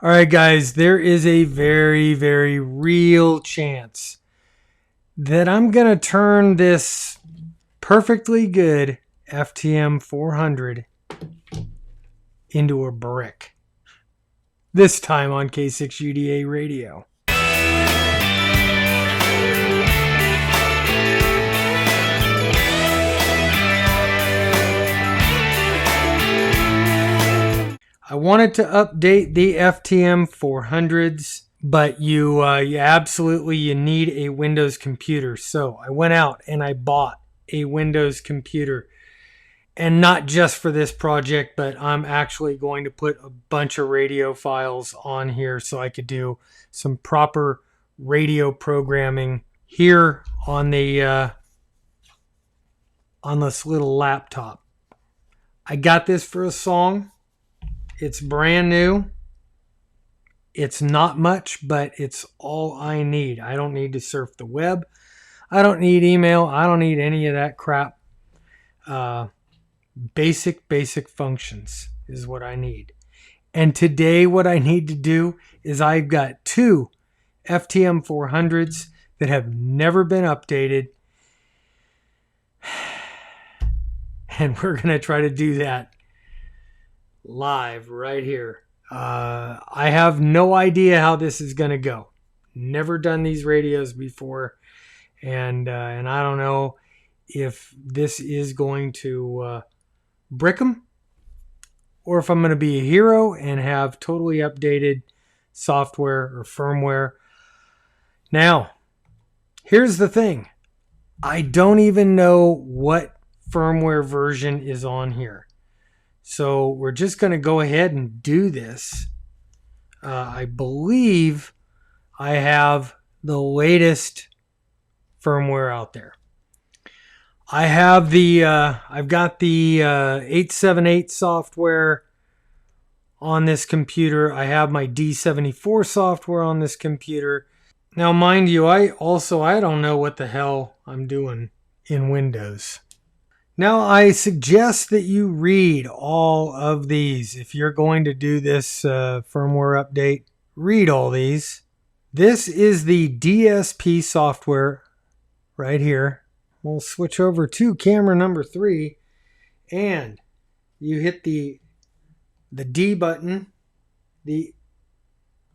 All right, guys, there is a very, very real chance that I'm going to turn this perfectly good FTM400 into a brick. This time on K6UDA radio. I wanted to update the FTM400s, but you absolutely need a Windows computer. So I went out and I bought a Windows computer. And not just for this project, but I'm actually going to put a bunch of radio files on here so I could do some proper radio programming here on the on this little laptop. I got this for a song. It's brand new. It's not much, but it's all I need. I don't need to surf the web. I don't need email. I don't need any of that crap. Basic functions is what I need. And today what I need to do is I've got two FTM400s that have never been updated. And we're going to try to do that live right here. I have no idea how this is going to go. Never done these radios before. And I don't know if this is going to brick them or if I'm going to be a hero and have totally updated software or firmware. Now, here's the thing. I don't even know what firmware version is on here. So we're just going to go ahead and do this. I believe I have the latest firmware out there. I have I've got the 878 software on this computer. I have my D74 software on this computer. Now, mind you, I don't know what the hell I'm doing in Windows. Now, I suggest that you read all of these. If you're going to do this firmware update, read all these. This is the DSP software right here. We'll switch over to camera number 3, and you hit the D button, the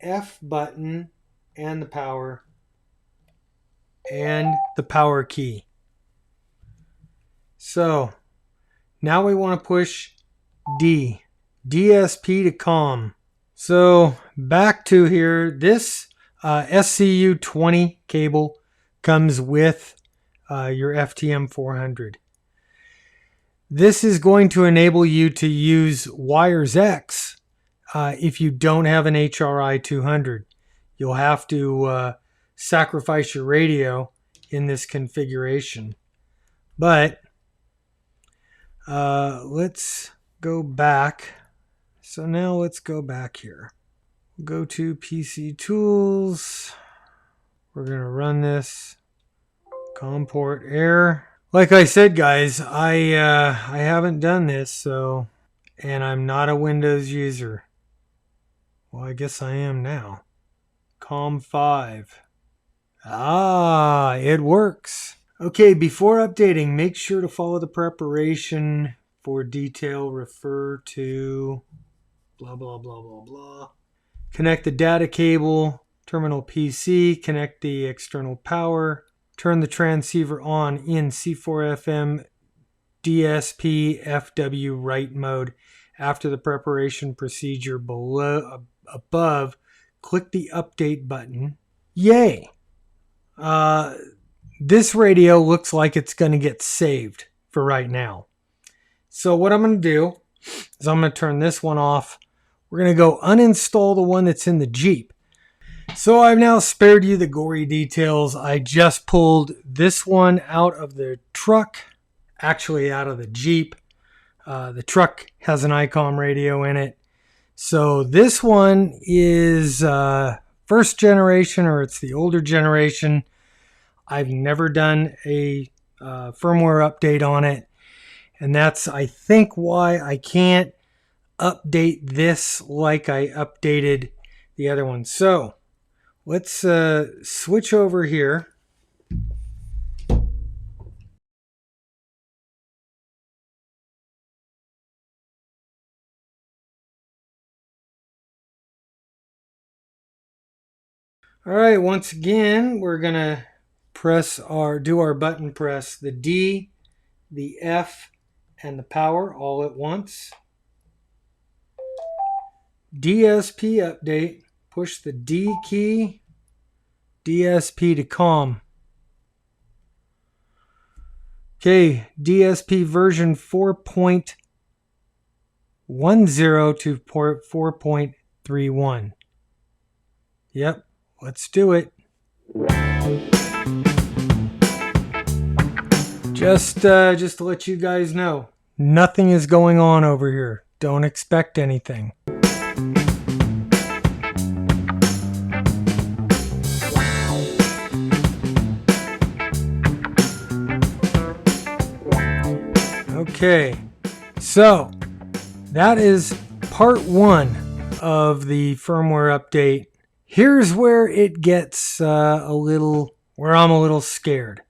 F button, and the power key. So now we want to push D, DSP to COM. So back to here, this SCU20 cable comes with your FTM400. This is going to enable you to use Wires X if you don't have an HRI 200. You'll have to sacrifice your radio in this configuration. But let's go back. So now let's go back here. Go to PC Tools. We're going to run this. COM port air. Like I said, guys, I haven't done this, and I'm not a Windows user. Well, I guess I am now. COM 5. Ah, it works. Okay, before updating, make sure to follow the preparation. For detail, refer to blah, blah, blah, blah, blah. Connect the data cable, terminal PC, connect the external power. Turn the transceiver on in C4FM DSP FW write mode. After the preparation procedure above, click the update button. Yay! This radio looks like it's going to get saved for right now. So what I'm going to do is I'm going to turn this one off. We're going to go uninstall the one that's in the Jeep. So I've now spared you the gory details. I just pulled this one out of the truck, actually out of the Jeep. The truck has an ICOM radio in it. So this one is first generation, or it's the older generation. I've never done a firmware update on it. And that's, I think, why I can't update this like I updated the other one. So let's switch over here. All right, once again, we're going to do our button press, the D, the F, and the power all at once. DSP update, push the D key, DSP to COM. Okay, DSP version 4.10 to port 4.31. Yep, let's do it. Just to let you guys know, nothing is going on over here. Don't expect anything. Okay, so that is part 1 of the firmware update. Here's where it gets where I'm a little scared.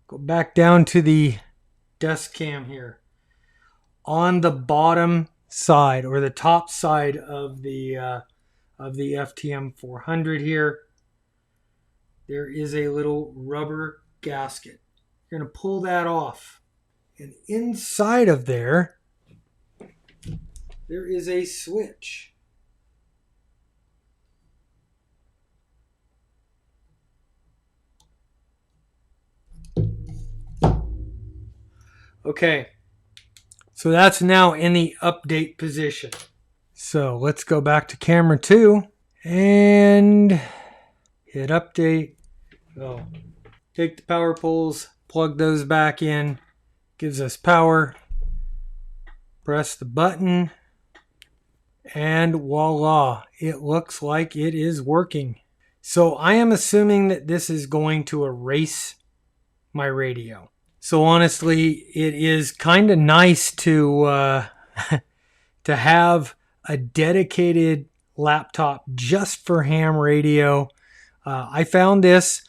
Go back down to the desk cam here. On the bottom side, or the top side of the FTM400 here, there is a little rubber gasket. You're going to pull that off. And inside of there is a switch. Okay, so that's now in the update position. So let's go back to camera 2 and hit update. Oh, take the power poles, plug those back in, gives us power. Press the button, and voila, it looks like it is working. So I am assuming that this is going to erase my radio. So honestly, it is kind of nice to to have a dedicated laptop just for ham radio. I found this,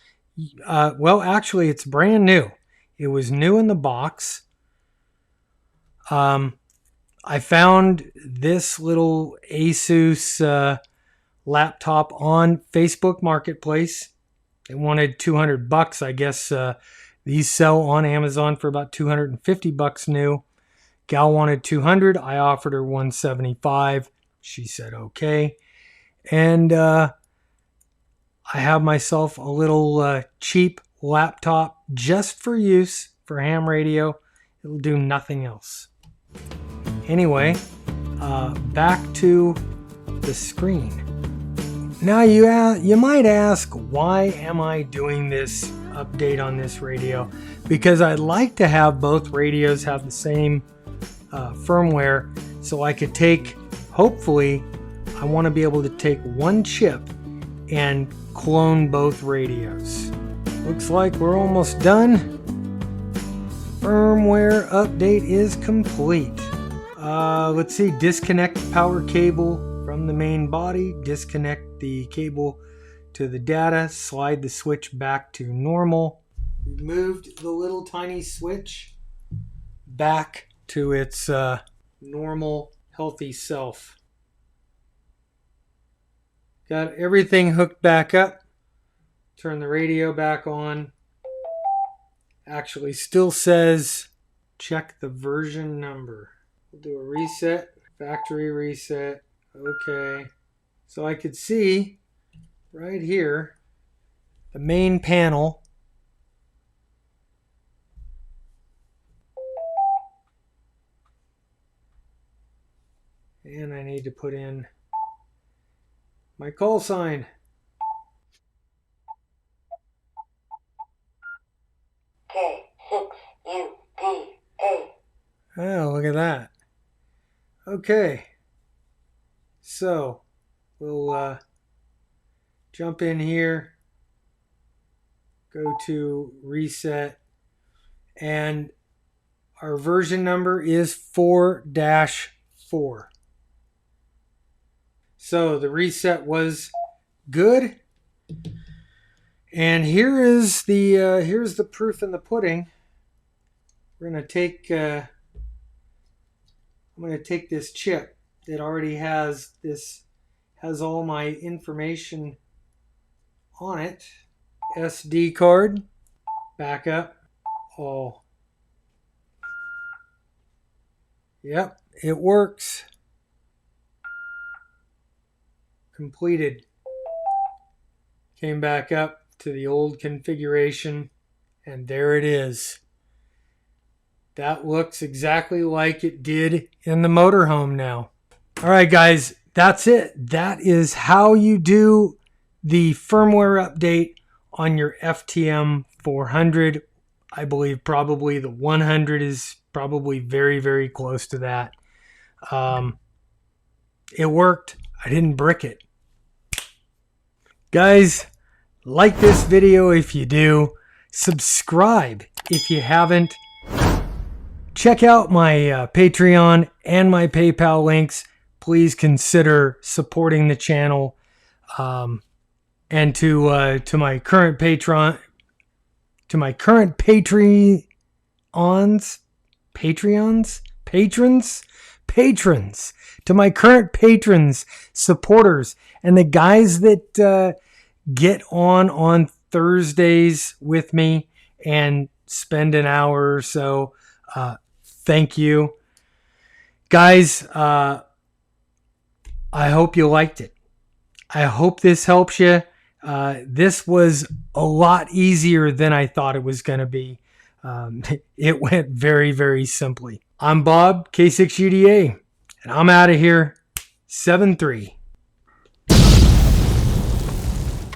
well, actually, it's brand new. It was new in the box. I found this little Asus laptop on Facebook Marketplace. It wanted $200. I guess these sell on Amazon for about $250 new. Gal wanted 200. I offered her 175. She said okay. And I have myself a little cheap laptop just for use for ham radio. It'll do nothing else. Anyway, back to the screen. Now you might ask, why am I doing this update on this radio? Because I'd like to have both radios have the same firmware, so I could hopefully, I want to be able to take one chip and clone both radios. Looks like we're almost done. Firmware update is complete. Let's see, disconnect the power cable from the main body, disconnect the cable to the data, slide the switch back to normal, removed the little tiny switch back to its normal, healthy self. Got everything hooked back up, turn the radio back on. Actually still says check the version number. We'll do a reset, factory reset. Okay. So I could see right here the main panel. And I need to put in my call sign. K6UPA. Oh, look at that. Okay. So we'll jump in here, go to reset, and our version number is 4-4. So the reset was good. And here's the proof in the pudding. We're gonna take I'm gonna take this chip that already has all my information on it. SD card, backup. Oh, yep, it works. Completed. Came back up to the old configuration, and there it is. That looks exactly like it did in the motorhome now. All right, guys, that's it. That is how you do the firmware update on your FTM400. I believe probably the 100 is probably very, very close to that. It worked. I didn't brick it. Guys, like this video if you do. Subscribe if you haven't. Check out my Patreon and my PayPal links. Please consider supporting the channel. And to my current patrons, to my current patrons, supporters, and the guys that get on Thursdays with me and spend an hour or so. Thank you. Guys, I hope you liked it. I hope this helps you. This was a lot easier than I thought it was going to be. It went very, very simply. I'm Bob, K6UDA, and I'm out of here. 7-3.